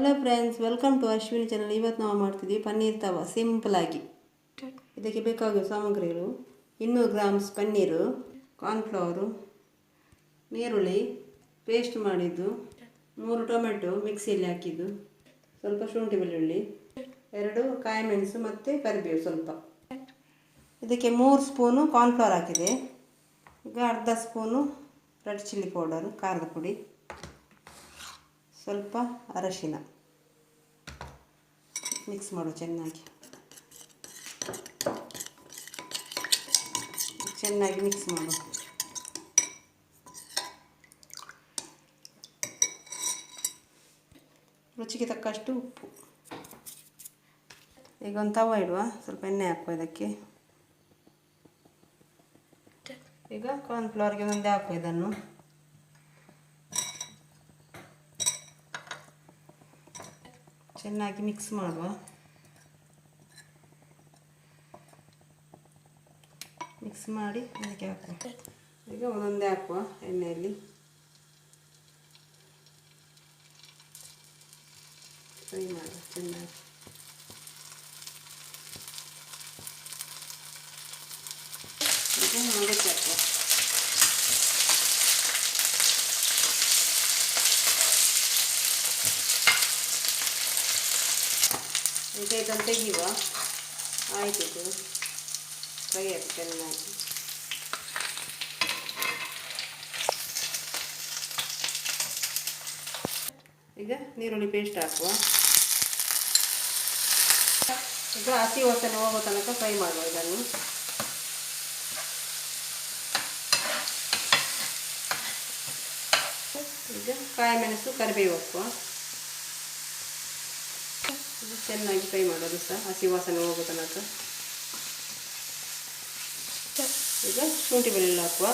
Hello friends, welcome to Ashwini channel. ಇವತ್ತು ನಾವು ಮಾಡ್ತಿದ್ದೀವಿ ಪನ್ನೀರ್ ತವಾ ಸಿಂಪಲ್ ಆಗಿ. ಇದಕ್ಕೆ ಬೇಕಾಗುವ ಸಾಮಗ್ರಿಗಳು: 200 ಗ್ರಾಮ್ಸ್ ಪನ್ನೀರು, ಕಾರ್ನ್ಫ್ಲವರು, ನೀರುಳ್ಳಿ ಪೇಸ್ಟ್ ಮಾಡಿದ್ದು, 3 ಟೊಮೆಟೊ ಮಿಕ್ಸಿಯಲ್ಲಿ ಹಾಕಿದ್ದು, ಸ್ವಲ್ಪ ಶುಂಠಿ ಬೆಳ್ಳುಳ್ಳಿ, 2 ಕಾಯಿ ಮೆಣಸು ಮತ್ತು ಕರಿಬೇವು ಸ್ವಲ್ಪ. ಇದಕ್ಕೆ 3 ಸ್ಪೂನು ಕಾರ್ನ್ಫ್ಲವರ್ ಹಾಕಿದೆ. ಈಗ ಅರ್ಧ ಸ್ಪೂನು ರೆಡ್ ಚಿಲ್ಲಿ ಪೌಡರು ಖಾರದ ಪುಡಿ, ಸ್ವಲ್ಪ ಅರಶಿನ. ಮಿಕ್ಸ್ ಮಾಡು ಚೆನ್ನಾಗಿ ಮಿಕ್ಸ್ ಮಾಡು. ರುಚಿಗೆ ತಕ್ಕಷ್ಟು ಉಪ್ಪು. ಈಗ ಒಂದು ತವ ಇಡುವ, ಸ್ವಲ್ಪ ಎಣ್ಣೆ ಹಾಕುವ ಇದಕ್ಕೆ. ಈಗ ಕಾರ್ನ್ಫ್ಲವರ್ಗೆ ಮುಂದೆ ಹಾಕುವ ಇದನ್ನು. ಚೆನ್ನಾಗಿ ಮಿಕ್ಸ್ ಮಾಡುವ. ಮಿಕ್ಸ್ ಮಾಡಿ ಅದಕ್ಕೆ ಹಾಕುವ. ಈಗ ಒಂದೊಂದೇ ಹಾಕುವ ಎಣ್ಣೆಯಲ್ಲಿ. ಫ್ರೈ ಮಾಡುವ ಚೆನ್ನಾಗಿ. ಈಗ ಅದಕ್ಕೆ ಹಾಕುವ. ಈಗ ಇದನ್ನು ತೆಗೆಯುವ. ಆಯ್ತು, ಫ್ರೈ ಆಯ್ತು ಚೆನ್ನಾಗಿ. ಈಗ ನೀರುಳ್ಳಿ ಪೇಸ್ಟ್ ಹಾಕುವ. ಈಗ ಹಸಿ ವಾಸನೆ ಹೋಗೋ ತನಕ ಫ್ರೈ ಮಾಡುವ ಇದನ್ನು. ಈಗ ಕಾಯಿ ಮೆಣಸು ಕರಿಬೇವು ಹಾಕುವ. ಚೆನ್ನಾಗಿ ಫ್ರೈ ಮಾಡೋದು ಸಹ ಹಸಿ ವಾಸನೆ ಹೋಗೋ ತನಕ. ಈಗ ಶುಂಠಿ ಬೆಳ್ಳುಳ್ಳಿ ಹಾಕುವ.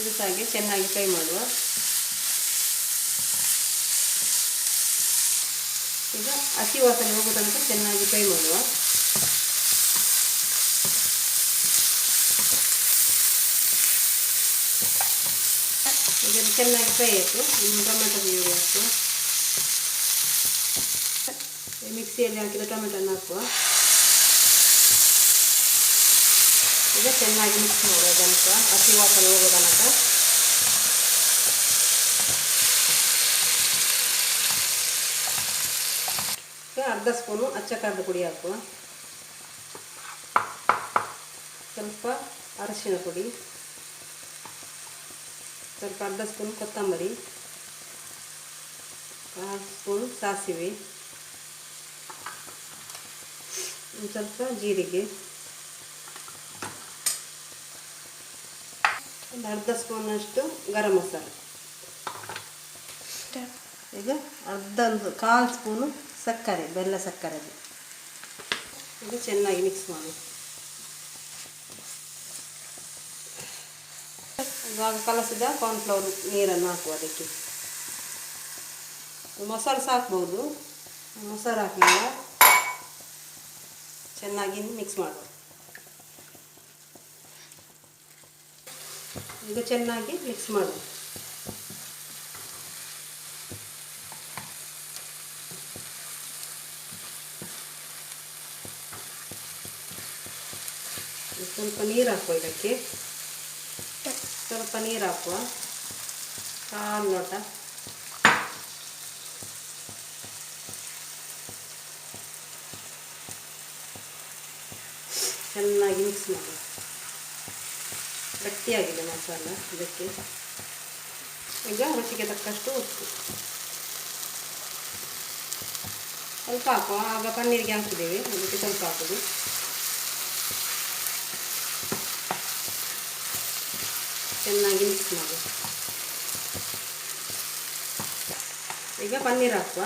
ಇದು ಸಹ ಹಾಗೆ ಚೆನ್ನಾಗಿ ಫ್ರೈ ಮಾಡುವ. ಈಗ ಹಸಿ ವಾಸನೆ ಹೋಗೋ ತನಕ ಚೆನ್ನಾಗಿ ಫ್ರೈ ಮಾಡುವ. ಈಗ ಚೆನ್ನಾಗಿ ಫ್ರೈ ಆಯಿತು. ಇನ್ನು ಟೊಮೆಟೊ ಪ್ಯೂರಿ ಹಾಕುವ. ಮಿಕ್ಸಿಯಲ್ಲಿ ಹಾಕಿದ ಟೊಮೆಟೊನ ಹಾಕುವ. ಈಗ ಚೆನ್ನಾಗಿ ಮಿಕ್ಸ್ ಮಾಡುವ ಅದನ್ನು ಸಹ ಹಸಿ ವಾಸನೆ ಹೋಗೋ ತನಕ. ಈಗ ಅರ್ಧ ಸ್ಪೂನು ಅಚ್ಚ ಖಾರದ ಪುಡಿ ಹಾಕುವ. ಸ್ವಲ್ಪ ಅರಶಿನ ಪುಡಿ, ಸ್ವಲ್ಪ ಅರ್ಧ ಸ್ಪೂನ್ ಕೊತ್ತಂಬರಿ, 1/2 ಸ್ಪೂನ್ ಸಾಸಿವೆ, ಸ್ವಲ್ಪ ಜೀರಿಗೆ, ಒಂದು ಅರ್ಧ ಸ್ಪೂನಷ್ಟು ಗರಂ ಮಸಾಲೆ. ಈಗ ಒಂದು 1/4 ಸ್ಪೂನು ಸಕ್ಕರೆ, ಬೆಲ್ಲ ಸಕ್ಕರೆ. ಈಗ ಚೆನ್ನಾಗಿ ಮಿಕ್ಸ್ ಮಾಡಿ. ಇವಾಗ ಕಲಸಿದ ಕಾರ್ನ್ಫ್ಲವರ್ ನೀರನ್ನು ಹಾಕುವ ಅದಕ್ಕೆ. ಮೊಸರು ಸಾಕ್ಬೋದು, ಮೊಸರು ಹಾಕಲಿಲ್ಲ. ಚೆನ್ನಾಗಿ ಮಿಕ್ಸ್ ಮಾಡುವ. ಈಗ ಚೆನ್ನಾಗಿ ಮಿಕ್ಸ್ ಮಾಡುವ. ಸ್ವಲ್ಪ ನೀರು ಹಾಕುವ ಇದಕ್ಕೆ. ಸ್ವಲ್ಪ ನೀರು ಹಾಕುವ, 1/4 ಲೋಟ. ಚೆನ್ನಾಗಿ ಮಿಕ್ಸ್ ಮಾಡುವ. ಗಟ್ಟಿಯಾಗಿದೆ ಮಸಾಲ ಇದಕ್ಕೆ. ಈಗ ರುಚಿಗೆ ತಕ್ಕಷ್ಟು ಉಪ್ಪು ಸ್ವಲ್ಪ ಹಾಕುವ. ಆಗ ಪನ್ನೀರಿಗೆ ಹಾಕಿದ್ದೇವೆ, ಅದಕ್ಕೆ ಸ್ವಲ್ಪ ಹಾಕೋದು. ಚೆನ್ನಾಗಿ ಮಿಕ್ಸ್ ಮಾಡುವ. ಈಗ ಪನ್ನೀರ್ ಹಾಕುವ.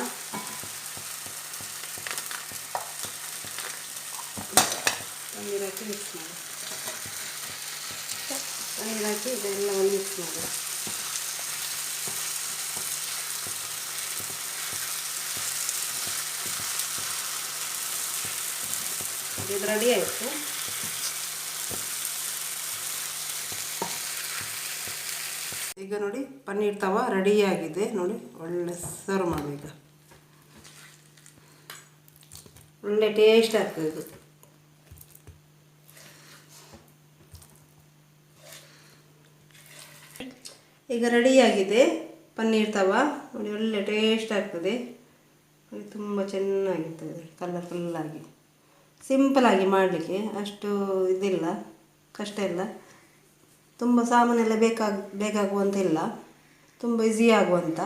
ಪನ್ನೀರ್ ಹಾಕಿ ಮಿಕ್ಸ್ ಮಾಡುವ. ಪನ್ನೀರ್ ಹಾಕಿ ಇದೆಲ್ಲವನ್ನು ಮಿಕ್ಸ್ ಮಾಡುವ. ಇದು ರೆಡಿ ಆಯಿತು. ಈಗ ನೋಡಿ ಪನ್ನೀರ್ ತವಾ ರೆಡಿಯಾಗಿದೆ ನೋಡಿ. ಒಳ್ಳೆ ಸರ್ವ್ ಮಾಡಬೇಕು. ಒಳ್ಳೆ ಟೇಸ್ಟ್ ಆಗ್ತದೆ ಇದು. ಈಗ ರೆಡಿಯಾಗಿದೆ ಪನ್ನೀರ್ ತವಾ ನೋಡಿ. ಒಳ್ಳೆ ಟೇಸ್ಟ್ ಆಗ್ತದೆ ನೋಡಿ. ತುಂಬ ಚೆನ್ನಾಗಿರ್ತದೆ ಕಲರ್ಫುಲ್ಲಾಗಿ. ಸಿಂಪಲಾಗಿ ಮಾಡಲಿಕ್ಕೆ, ಅಷ್ಟು ಇದಿಲ್ಲ, ಕಷ್ಟ ಇಲ್ಲ. ತುಂಬ ಸಾಮಾನೆಲ್ಲ ಬೇಕಾಗುವಂತಿಲ್ಲ, ತುಂಬ ಈಸಿ ಆಗುವಂಥ.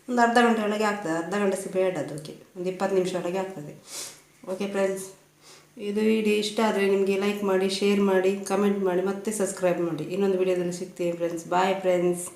ಒಂದು ಅರ್ಧ ಗಂಟೆ ಒಳಗೆ ಆಗ್ತದೆ. ಅರ್ಧ ಗಂಟೆ ಸಹ ಬೇಡ ಅದಕ್ಕೆ, ಒಂದು 20 ನಿಮಿಷ ಒಳಗೆ ಆಗ್ತದೆ. ಓಕೆ ಫ್ರೆಂಡ್ಸ್, ಇದು ವಿಡಿಯೋ ಇಷ್ಟ ಆದರೆ ನಿಮಗೆ ಲೈಕ್ ಮಾಡಿ, ಶೇರ್ ಮಾಡಿ, ಕಮೆಂಟ್ ಮಾಡಿ, ಮತ್ತೆ ಸಬ್ಸ್ಕ್ರೈಬ್ ಮಾಡಿ. ಇನ್ನೊಂದು ವಿಡಿಯೋದಲ್ಲಿ ಸಿಗ್ತೀವಿ ಫ್ರೆಂಡ್ಸ್. Bye friends.